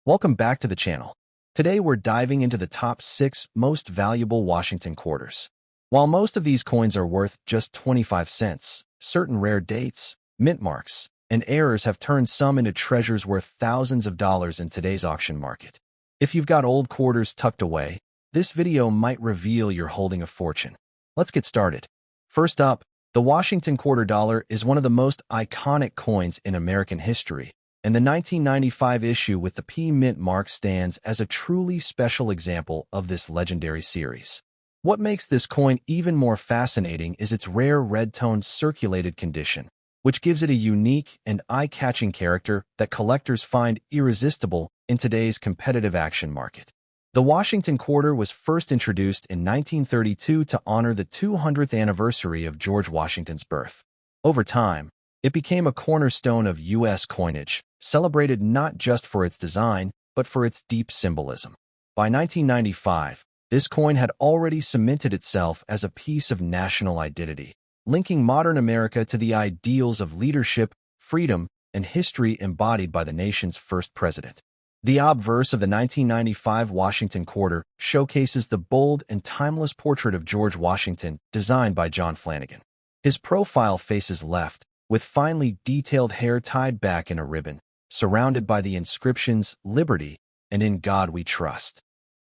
Welcome back to the channel. Today we're diving into the top 6 most valuable Washington quarters. While most of these coins are worth just 25 cents, certain rare dates, mint marks, and errors have turned some into treasures worth thousands of dollars in today's auction market. If you've got old quarters tucked away, this video might reveal you're holding a fortune. Let's get started. First up, the Washington quarter dollar is one of the most iconic coins in American history, and the 1995 issue with the P mint mark stands as a truly special example of this legendary series. What makes this coin even more fascinating is its rare red-toned circulated condition, which gives it a unique and eye-catching character that collectors find irresistible in today's competitive action market. The Washington quarter was first introduced in 1932 to honor the 200th anniversary of George Washington's birth. Over time, it became a cornerstone of U.S. coinage, celebrated not just for its design, but for its deep symbolism. By 1995, this coin had already cemented itself as a piece of national identity, linking modern America to the ideals of leadership, freedom, and history embodied by the nation's first president. The obverse of the 1995 Washington quarter showcases the bold and timeless portrait of George Washington designed by John Flanagan. His profile faces left, with finely detailed hair tied back in a ribbon, surrounded by the inscriptions "Liberty" and "In God We Trust."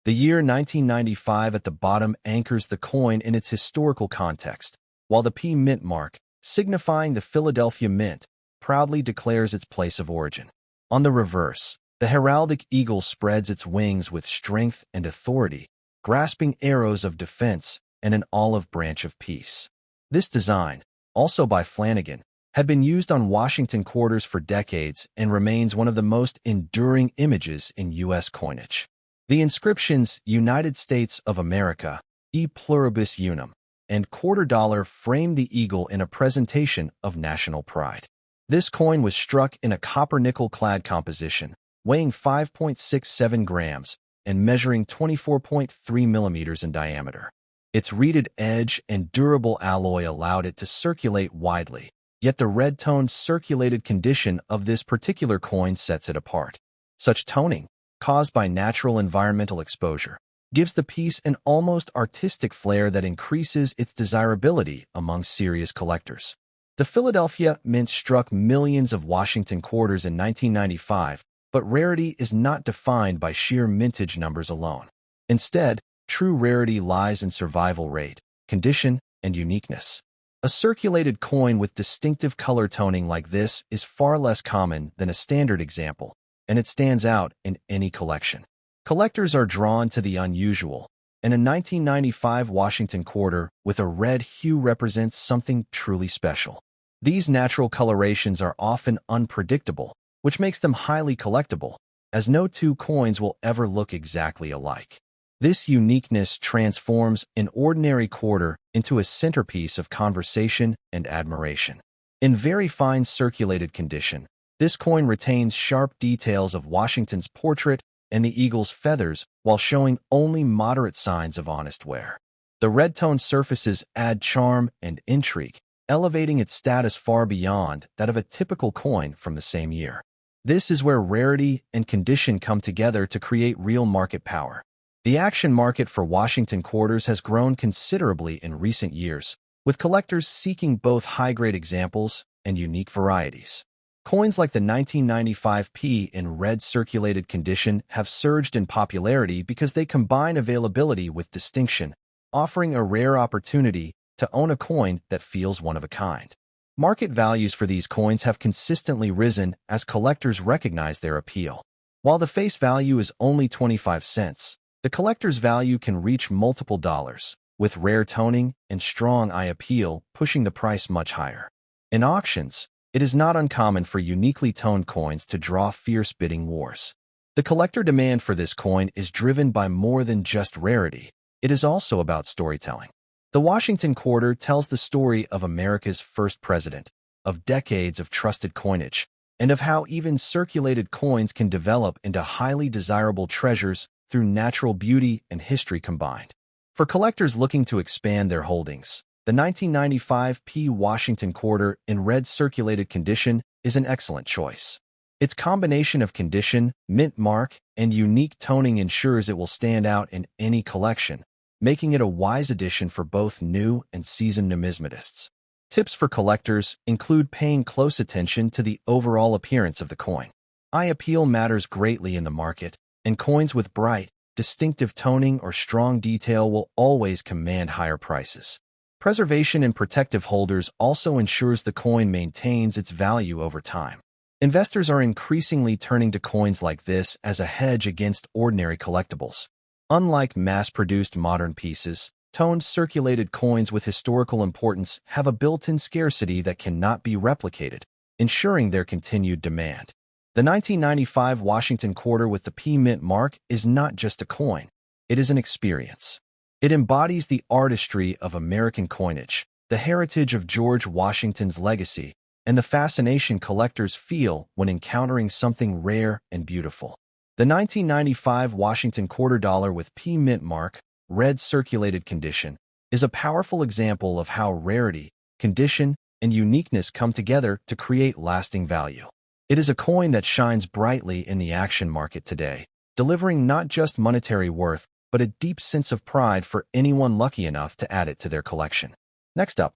The year 1995 at the bottom anchors the coin in its historical context, while the P mint mark, signifying the Philadelphia Mint, proudly declares its place of origin. On the reverse, the heraldic eagle spreads its wings with strength and authority, grasping arrows of defense and an olive branch of peace. This design, also by Flanagan, had been used on Washington quarters for decades and remains one of the most enduring images in U.S. coinage. The inscriptions "United States of America," "E Pluribus Unum," and "Quarter Dollar" frame the eagle in a presentation of national pride. This coin was struck in a copper-nickel-clad composition, weighing 5.67 grams and measuring 24.3 millimeters in diameter. Its reeded edge and durable alloy allowed it to circulate widely, yet the red-toned circulated condition of this particular coin sets it apart. Such toning, caused by natural environmental exposure, gives the piece an almost artistic flair that increases its desirability among serious collectors. The Philadelphia Mint struck millions of Washington quarters in 1995, but rarity is not defined by sheer mintage numbers alone. Instead, true rarity lies in survival rate, condition, and uniqueness. A circulated coin with distinctive color toning like this is far less common than a standard example, and it stands out in any collection. Collectors are drawn to the unusual, and a 1995 Washington quarter with a red hue represents something truly special. These natural colorations are often unpredictable, which makes them highly collectible, as no two coins will ever look exactly alike. This uniqueness transforms an ordinary quarter into a centerpiece of conversation and admiration. In very fine circulated condition, this coin retains sharp details of Washington's portrait and the eagle's feathers while showing only moderate signs of honest wear. The red-toned surfaces add charm and intrigue, elevating its status far beyond that of a typical coin from the same year. This is where rarity and condition come together to create real market power. The action market for Washington quarters has grown considerably in recent years, with collectors seeking both high-grade examples and unique varieties. Coins like the 1995 P in red circulated condition have surged in popularity because they combine availability with distinction, offering a rare opportunity to own a coin that feels one of a kind. Market values for these coins have consistently risen as collectors recognize their appeal. While the face value is only 25 cents, the collector's value can reach multiple dollars, with rare toning and strong eye appeal pushing the price much higher. In auctions, it is not uncommon for uniquely toned coins to draw fierce bidding wars. The collector demand for this coin is driven by more than just rarity. It is also about storytelling. The Washington quarter tells the story of America's first president, of decades of trusted coinage, and of how even circulated coins can develop into highly desirable treasures through natural beauty and history combined. For collectors looking to expand their holdings, the 1995 P Washington quarter in red circulated condition is an excellent choice. Its combination of condition, mint mark, and unique toning ensures it will stand out in any collection, making it a wise addition for both new and seasoned numismatists. Tips for collectors include paying close attention to the overall appearance of the coin. Eye appeal matters greatly in the market, and coins with bright, distinctive toning or strong detail will always command higher prices. Preservation and protective holders also ensures the coin maintains its value over time. Investors are increasingly turning to coins like this as a hedge against ordinary collectibles. Unlike mass-produced modern pieces, toned circulated coins with historical importance have a built-in scarcity that cannot be replicated, ensuring their continued demand. The 1995 Washington quarter with the P Mint mark is not just a coin, it is an experience. It embodies the artistry of American coinage, the heritage of George Washington's legacy, and the fascination collectors feel when encountering something rare and beautiful. The 1995 Washington quarter dollar with P Mint mark, red circulated condition, is a powerful example of how rarity, condition, and uniqueness come together to create lasting value. It is a coin that shines brightly in the action market today, delivering not just monetary worth, but a deep sense of pride for anyone lucky enough to add it to their collection. Next up,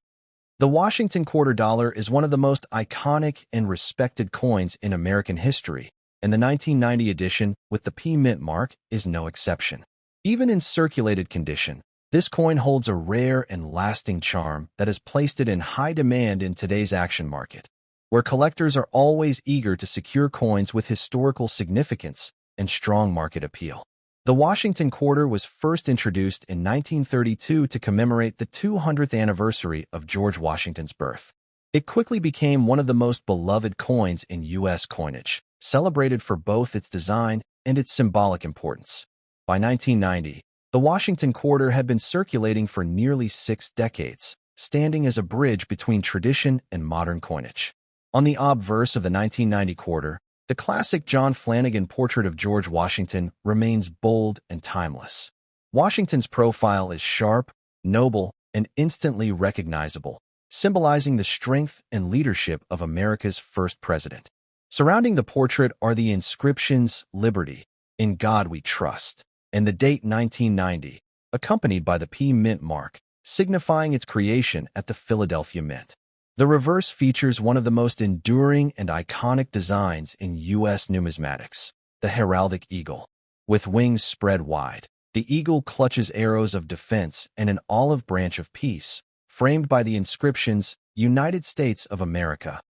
the Washington quarter dollar is one of the most iconic and respected coins in American history, and the 1990 edition with the P Mint mark is no exception. Even in circulated condition, this coin holds a rare and lasting charm that has placed it in high demand in today's action market, where collectors are always eager to secure coins with historical significance and strong market appeal. The Washington quarter was first introduced in 1932 to commemorate the 200th anniversary of George Washington's birth. It quickly became one of the most beloved coins in U.S. coinage, celebrated for both its design and its symbolic importance. By 1990, the Washington quarter had been circulating for nearly 6 decades, standing as a bridge between tradition and modern coinage. On the obverse of the 1990 quarter, the classic John Flanagan portrait of George Washington remains bold and timeless. Washington's profile is sharp, noble, and instantly recognizable, symbolizing the strength and leadership of America's first president. Surrounding the portrait are the inscriptions "Liberty," "In God We Trust," and the date 1990, accompanied by the P Mint mark, signifying its creation at the Philadelphia Mint. The reverse features one of the most enduring and iconic designs in U.S. numismatics, the heraldic eagle. With wings spread wide, the eagle clutches arrows of defense and an olive branch of peace, framed by the inscriptions "United States of America,"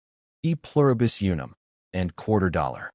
"E Pluribus Unum," and "quarter dollar."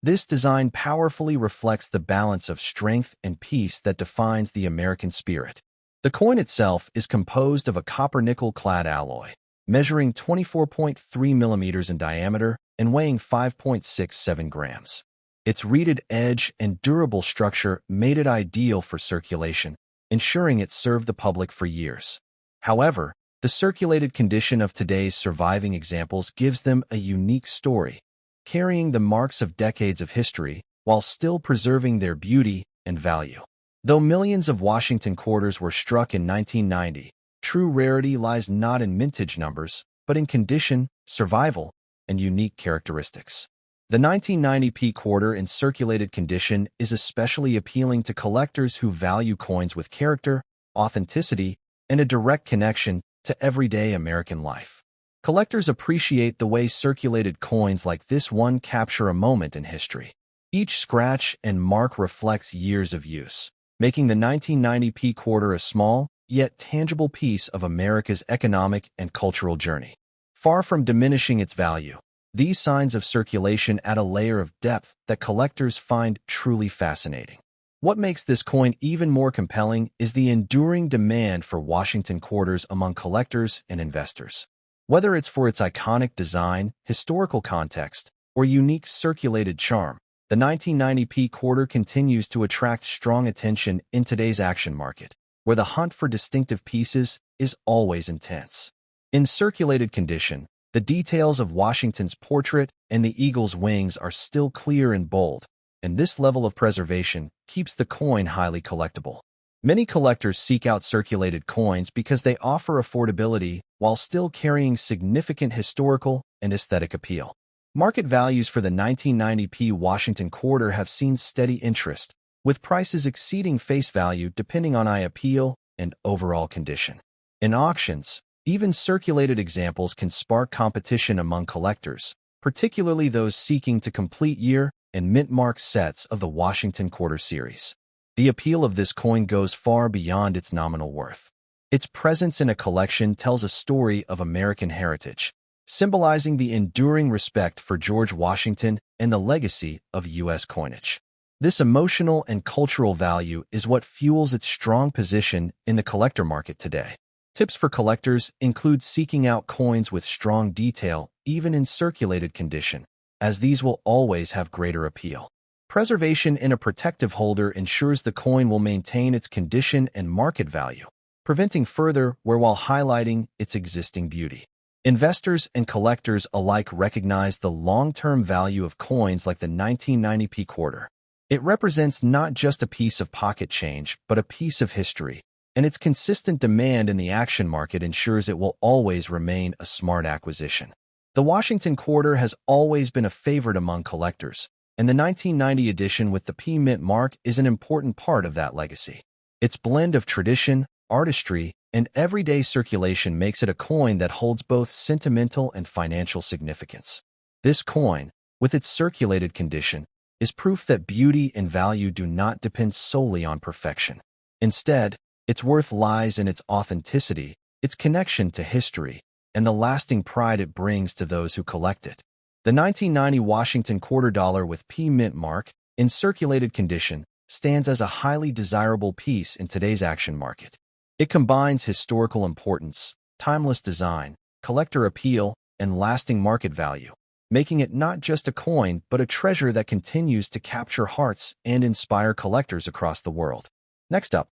This design powerfully reflects the balance of strength and peace that defines the American spirit. The coin itself is composed of a copper-nickel-clad alloy, measuring 24.3 millimeters in diameter and weighing 5.67 grams. Its reeded edge and durable structure made it ideal for circulation, ensuring it served the public for years. However, the circulated condition of today's surviving examples gives them a unique story, carrying the marks of decades of history while still preserving their beauty and value. Though millions of Washington quarters were struck in 1990, true rarity lies not in mintage numbers, but in condition, survival, and unique characteristics. The 1990 P quarter in circulated condition is especially appealing to collectors who value coins with character, authenticity, and a direct connection to everyday American life. Collectors appreciate the way circulated coins like this one capture a moment in history. Each scratch and mark reflects years of use, making the 1990 P quarter a small, yet tangible piece of America's economic and cultural journey. Far from diminishing its value, these signs of circulation add a layer of depth that collectors find truly fascinating. What makes this coin even more compelling is the enduring demand for Washington quarters among collectors and investors. Whether it's for its iconic design, historical context, or unique circulated charm, the 1990 P quarter continues to attract strong attention in today's action market, where the hunt for distinctive pieces is always intense. In circulated condition, the details of Washington's portrait and the eagle's wings are still clear and bold, and this level of preservation keeps the coin highly collectible. Many collectors seek out circulated coins because they offer affordability while still carrying significant historical and aesthetic appeal. Market values for the 1990p Washington quarter have seen steady interest, with prices exceeding face value depending on eye appeal and overall condition. In auctions, even circulated examples can spark competition among collectors, particularly those seeking to complete year and mint-mark sets of the Washington Quarter series. The appeal of this coin goes far beyond its nominal worth. Its presence in a collection tells a story of American heritage, symbolizing the enduring respect for George Washington and the legacy of U.S. coinage. This emotional and cultural value is what fuels its strong position in the collector market today. Tips for collectors include seeking out coins with strong detail, even in circulated condition, as these will always have greater appeal. Preservation in a protective holder ensures the coin will maintain its condition and market value, preventing further wear while highlighting its existing beauty. Investors and collectors alike recognize the long-term value of coins like the 1990p quarter. It represents not just a piece of pocket change, but a piece of history, and its consistent demand in the action market ensures it will always remain a smart acquisition. The Washington Quarter has always been a favorite among collectors, and the 1990 edition with the P Mint mark is an important part of that legacy. Its blend of tradition, artistry, and everyday circulation makes it a coin that holds both sentimental and financial significance. This coin, with its circulated condition, is proof that beauty and value do not depend solely on perfection. Instead, its worth lies in its authenticity, its connection to history, and the lasting pride it brings to those who collect it. The 1990 Washington Quarter Dollar with P Mint mark, in circulated condition, stands as a highly desirable piece in today's action market. It combines historical importance, timeless design, collector appeal, and lasting market value, making it not just a coin but a treasure that continues to capture hearts and inspire collectors across the world. Next up,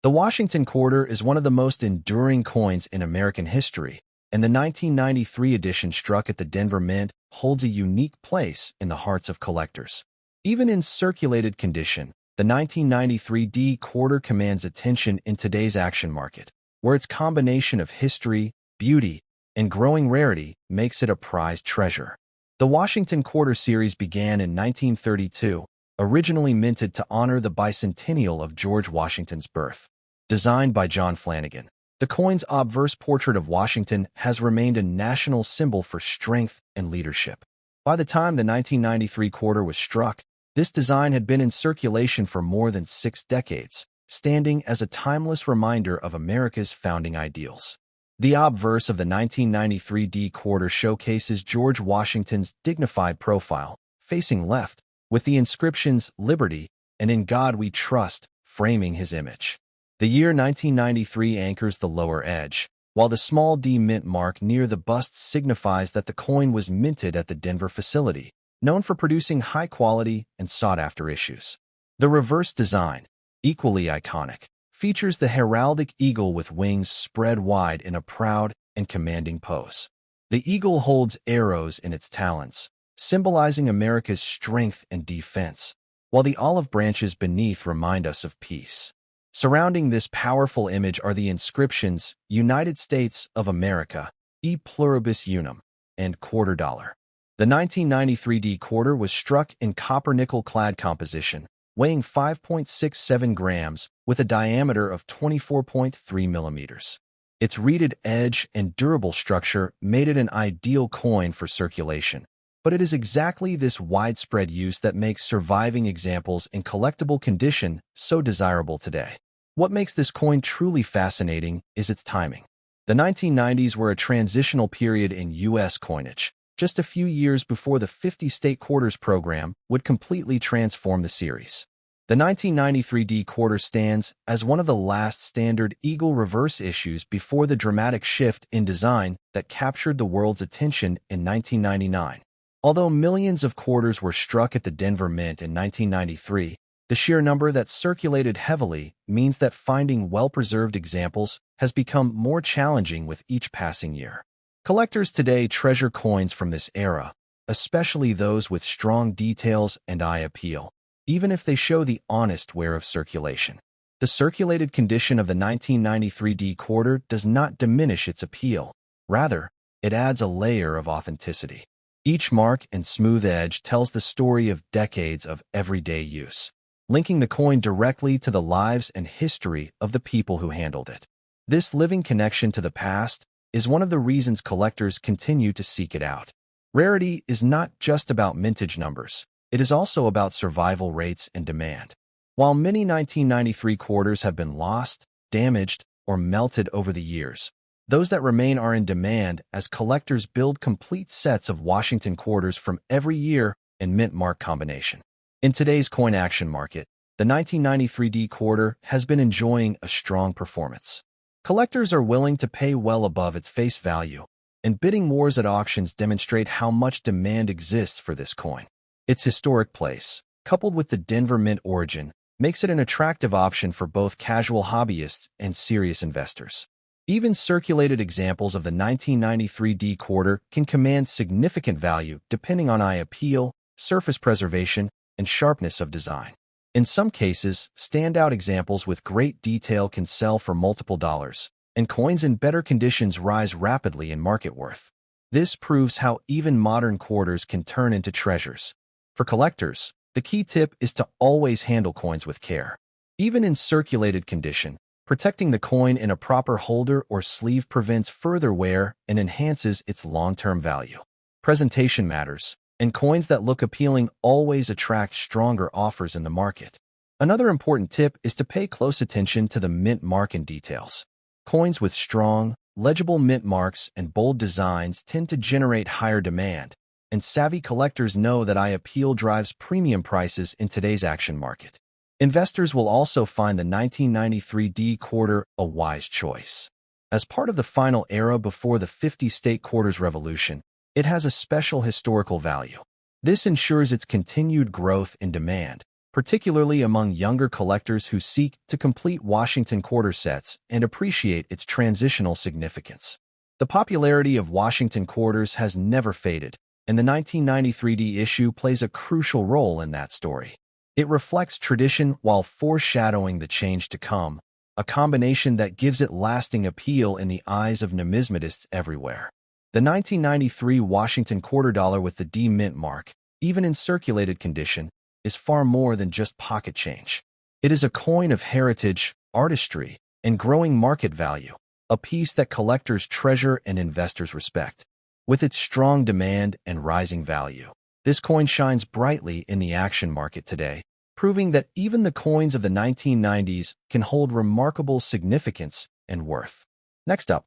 the Washington Quarter is one of the most enduring coins in American history, and the 1993 edition struck at the Denver Mint holds a unique place in the hearts of collectors. Even in circulated condition, the 1993 D quarter commands attention in today's action market, where its combination of history, beauty, and growing rarity makes it a prized treasure. The Washington Quarter series began in 1932, originally minted to honor the bicentennial of George Washington's birth. Designed by John Flanagan, the coin's obverse portrait of Washington has remained a national symbol for strength and leadership. By the time the 1993 quarter was struck, this design had been in circulation for more than 6 decades, standing as a timeless reminder of America's founding ideals. The obverse of the 1993 D quarter showcases George Washington's dignified profile, facing left, with the inscriptions "Liberty" and "In God We Trust" framing his image. The year 1993 anchors the lower edge, while the small D mint mark near the bust signifies that the coin was minted at the Denver facility, known for producing high-quality and sought-after issues. The reverse design, equally iconic, features the heraldic eagle with wings spread wide in a proud and commanding pose. The eagle holds arrows in its talons, symbolizing America's strength and defense, while the olive branches beneath remind us of peace. Surrounding this powerful image are the inscriptions "United States of America," "E Pluribus Unum," and "Quarter Dollar." The 1993 D quarter was struck in copper-nickel-clad composition, weighing 5.67 grams with a diameter of 24.3 millimeters. Its reeded edge and durable structure made it an ideal coin for circulation, but it is exactly this widespread use that makes surviving examples in collectible condition so desirable today. What makes this coin truly fascinating is its timing. The 1990s were a transitional period in U.S. coinage, just a few years before the 50-state quarters program would completely transform the series. The 1993 D quarter stands as one of the last standard eagle reverse issues before the dramatic shift in design that captured the world's attention in 1999. Although millions of quarters were struck at the Denver Mint in 1993, the sheer number that circulated heavily means that finding well-preserved examples has become more challenging with each passing year. Collectors today treasure coins from this era, especially those with strong details and eye appeal, even if they show the honest wear of circulation. The circulated condition of the 1993 D quarter does not diminish its appeal. Rather, it adds a layer of authenticity. Each mark and smooth edge tells the story of decades of everyday use, linking the coin directly to the lives and history of the people who handled it. This living connection to the past is one of the reasons collectors continue to seek it out. Rarity is not just about mintage numbers. It is also about survival rates and demand. While many 1993 quarters have been lost, damaged, or melted over the years, those that remain are in demand as collectors build complete sets of Washington quarters from every year and mint mark combination. In today's coin action market, the 1993 D quarter has been enjoying a strong performance. Collectors are willing to pay well above its face value, and bidding wars at auctions demonstrate how much demand exists for this coin. Its historic place, coupled with the Denver Mint origin, makes it an attractive option for both casual hobbyists and serious investors. Even circulated examples of the 1993 D quarter can command significant value depending on eye appeal, surface preservation, and sharpness of design. In some cases, standout examples with great detail can sell for multiple dollars, and coins in better conditions rise rapidly in market worth. This proves how even modern quarters can turn into treasures. For collectors, the key tip is to always handle coins with care. Even in circulated condition, protecting the coin in a proper holder or sleeve prevents further wear and enhances its long-term value. Presentation matters, and coins that look appealing always attract stronger offers in the market. Another important tip is to pay close attention to the mint mark and details. Coins with strong, legible mint marks and bold designs tend to generate higher demand, and savvy collectors know that eye appeal drives premium prices in today's action market. Investors will also find the 1993 D quarter a wise choice. As part of the final era before the 50-state quarters revolution, it has a special historical value. This ensures its continued growth in demand, particularly among younger collectors who seek to complete Washington quarter sets and appreciate its transitional significance. The popularity of Washington quarters has never faded, and the 1993 D issue plays a crucial role in that story. It reflects tradition while foreshadowing the change to come, a combination that gives it lasting appeal in the eyes of numismatists everywhere. The 1993 Washington quarter dollar with the D mint mark, even in circulated condition, is far more than just pocket change. It is a coin of heritage, artistry, and growing market value, a piece that collectors treasure and investors respect. With its strong demand and rising value, this coin shines brightly in the action market today, proving that even the coins of the 1990s can hold remarkable significance and worth. Next up,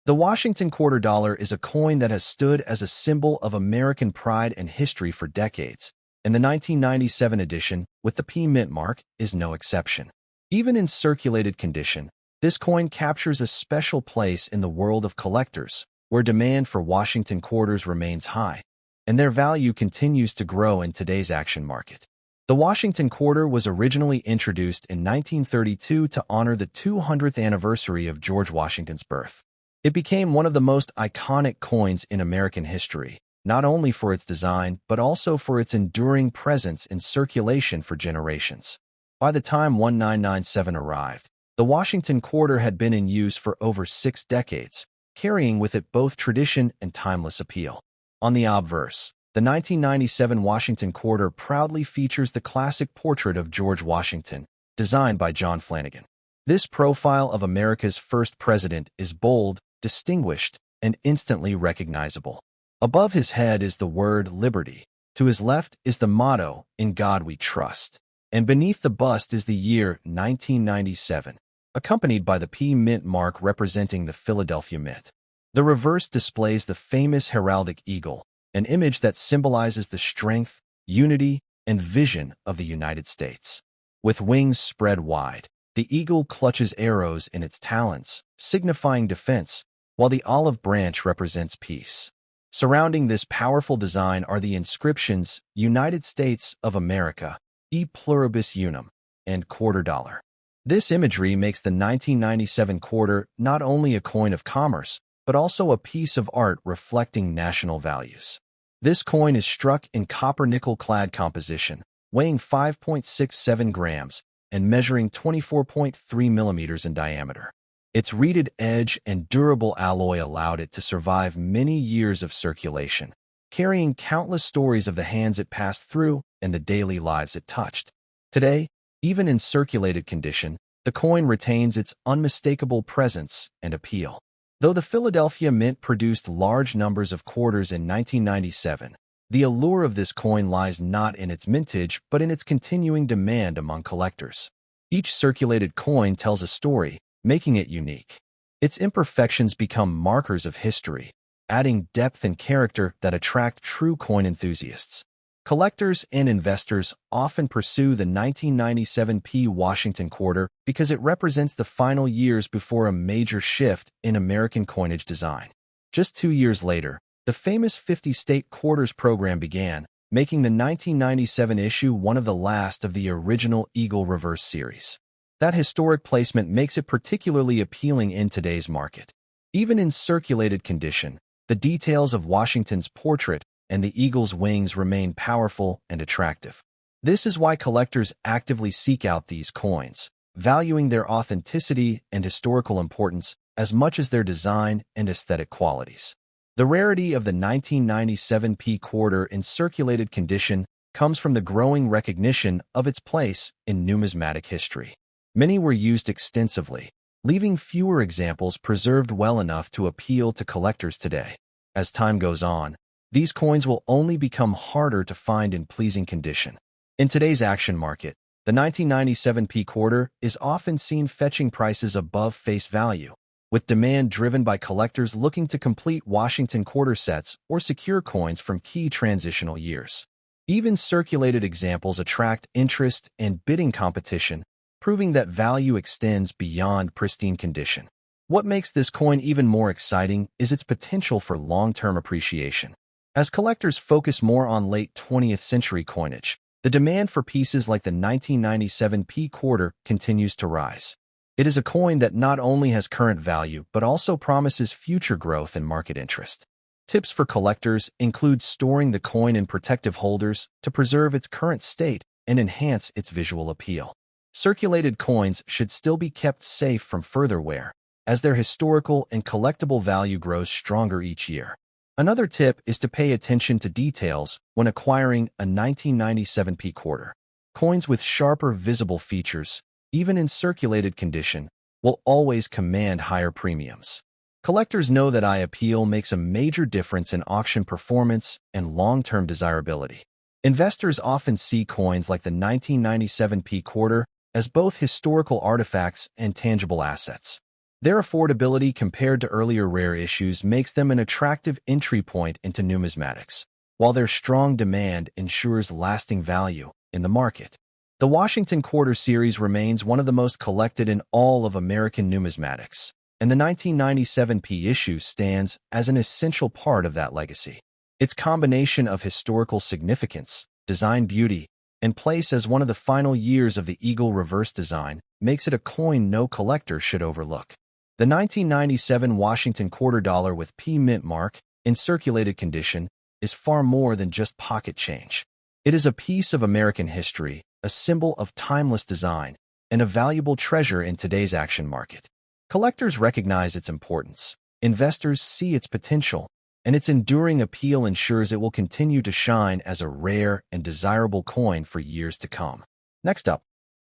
the Washington quarter dollar is a coin that has stood as a symbol of American pride and history for decades, and the 1997 edition, with the P mint mark, is no exception. Even in circulated condition, this coin captures a special place in the world of collectors, where demand for Washington quarters remains high, and their value continues to grow in today's action market. The Washington quarter was originally introduced in 1932 to honor the 200th anniversary of George Washington's birth. It became one of the most iconic coins in American history, not only for its design, but also for its enduring presence in circulation for generations. By the time 1997 arrived, the Washington quarter had been in use for over 6 decades, carrying with it both tradition and timeless appeal. On the obverse, the 1997 Washington quarter proudly features the classic portrait of George Washington, designed by John Flanagan. This profile of America's first president is bold, distinguished, and instantly recognizable. Above his head is the word liberty. To his left is the motto, "In God We Trust." And beneath the bust is the year 1997, accompanied by the P mint mark representing the Philadelphia Mint. The reverse displays the famous heraldic eagle, an image that symbolizes the strength, unity, and vision of the United States. With wings spread wide, the eagle clutches arrows in its talons, signifying defense, while the olive branch represents peace. Surrounding this powerful design are the inscriptions United States of America, E pluribus unum, and quarter dollar. This imagery makes the 1997 quarter not only a coin of commerce, but also a piece of art reflecting national values. This coin is struck in copper-nickel clad composition, weighing 5.67 grams and measuring 24.3 millimeters in diameter. Its reeded edge and durable alloy allowed it to survive many years of circulation, carrying countless stories of the hands it passed through and the daily lives it touched. Today, even in circulated condition, the coin retains its unmistakable presence and appeal. Though the Philadelphia Mint produced large numbers of quarters in 1997, the allure of this coin lies not in its mintage but in its continuing demand among collectors. Each circulated coin tells a story, making it unique. Its imperfections become markers of history, adding depth and character that attract true coin enthusiasts. Collectors and investors often pursue the 1997 Washington quarter because it represents the final years before a major shift in American coinage design. Just 2 years later, the famous 50-state quarters program began, making the 1997 issue one of the last of the original Eagle Reverse series. That historic placement makes it particularly appealing in today's market. Even in circulated condition, the details of Washington's portrait and the eagle's wings remain powerful and attractive. This is why collectors actively seek out these coins, valuing their authenticity and historical importance as much as their design and aesthetic qualities. The rarity of the 1997 quarter in circulated condition comes from the growing recognition of its place in numismatic history. Many were used extensively, leaving fewer examples preserved well enough to appeal to collectors today. As time goes on, these coins will only become harder to find in pleasing condition. In today's action market, the 1997 quarter is often seen fetching prices above face value, with demand driven by collectors looking to complete Washington quarter sets or secure coins from key transitional years. Even circulated examples attract interest and bidding competition, proving that value extends beyond pristine condition. What makes this coin even more exciting is its potential for long-term appreciation. As collectors focus more on late 20th century coinage, the demand for pieces like the 1997 quarter continues to rise. It is a coin that not only has current value but also promises future growth and market interest. Tips for collectors include storing the coin in protective holders to preserve its current state and enhance its visual appeal. Circulated coins should still be kept safe from further wear, as their historical and collectible value grows stronger each year. Another tip is to pay attention to details when acquiring a 1997 quarter. Coins with sharper visible features, even in circulated condition, will always command higher premiums. Collectors know that eye appeal makes a major difference in auction performance and long-term desirability. Investors often see coins like the 1997 quarter as both historical artifacts and tangible assets. Their affordability compared to earlier rare issues makes them an attractive entry point into numismatics, while their strong demand ensures lasting value in the market. The Washington Quarter series remains one of the most collected in all of American numismatics, and the 1997 issue stands as an essential part of that legacy. Its combination of historical significance, design beauty, and place as one of the final years of the Eagle Reverse design makes it a coin no collector should overlook. The 1997 Washington quarter dollar with P mint mark, in circulated condition, is far more than just pocket change. It is a piece of American history, a symbol of timeless design, and a valuable treasure in today's action market. Collectors recognize its importance, investors see its potential, and its enduring appeal ensures it will continue to shine as a rare and desirable coin for years to come. Next up,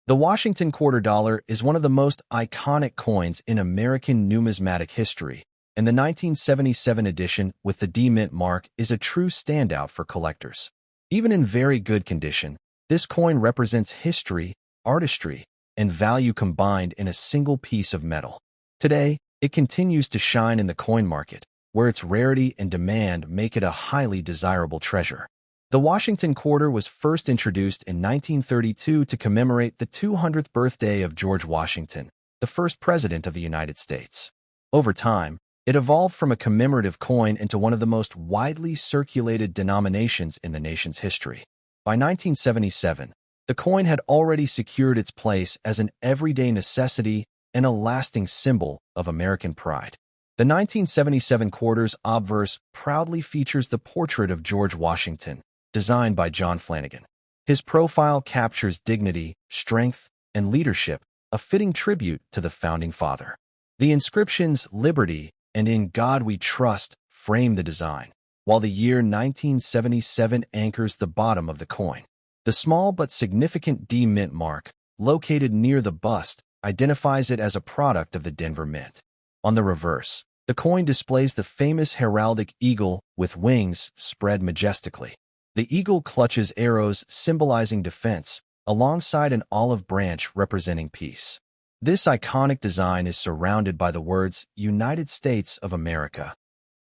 the Washington quarter dollar is one of the most iconic coins in American numismatic history, and the 1977 edition with the D mint mark is a true standout for collectors. Even in very good condition, this coin represents history, artistry, and value combined in a single piece of metal. Today, it continues to shine in the coin market, where its rarity and demand make it a highly desirable treasure. The Washington quarter was first introduced in 1932 to commemorate the 200th birthday of George Washington, the first president of the United States. Over time, it evolved from a commemorative coin into one of the most widely circulated denominations in the nation's history. By 1977, the coin had already secured its place as an everyday necessity and a lasting symbol of American pride. The 1977 quarter's obverse proudly features the portrait of George Washington, designed by John Flanagan. His profile captures dignity, strength, and leadership, a fitting tribute to the founding father. The inscriptions "Liberty" and "In God We Trust" frame the design, while the year 1977 anchors the bottom of the coin. The small but significant D Mint mark, located near the bust, identifies it as a product of the Denver Mint. On the reverse, the coin displays the famous heraldic eagle with wings spread majestically. The eagle clutches arrows symbolizing defense, alongside an olive branch representing peace. This iconic design is surrounded by the words United States of America,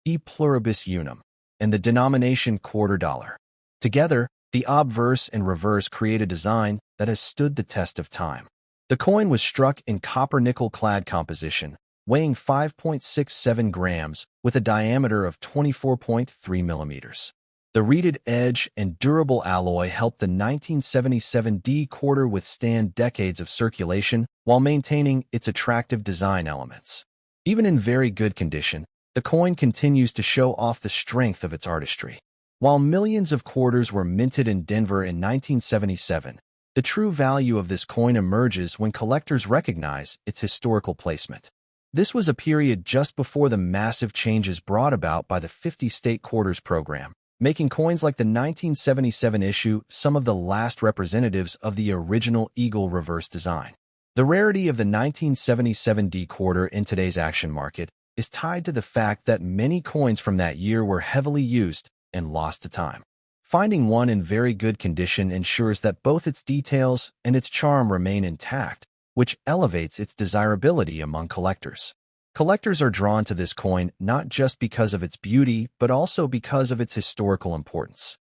e pluribus unum, and the denomination $quarter. Together, the obverse and reverse create a design that has stood the test of time. The coin was struck in copper-nickel-clad composition, weighing 5.67 grams with a diameter of 24.3 millimeters. The reeded edge and durable alloy helped the 1977 D quarter withstand decades of circulation while maintaining its attractive design elements. Even in very good condition, the coin continues to show off the strength of its artistry. While millions of quarters were minted in Denver in 1977, the true value of this coin emerges when collectors recognize its historical placement. This was a period just before the massive changes brought about by the 50-state quarters program, making coins like the 1977 issue some of the last representatives of the original eagle reverse design. The rarity of the 1977 D quarter in today's action market is tied to the fact that many coins from that year were heavily used and lost to time. Finding one in very good condition ensures that both its details and its charm remain intact, which elevates its desirability among collectors. Collectors are drawn to this coin not just because of its beauty, but also because of its historical importance.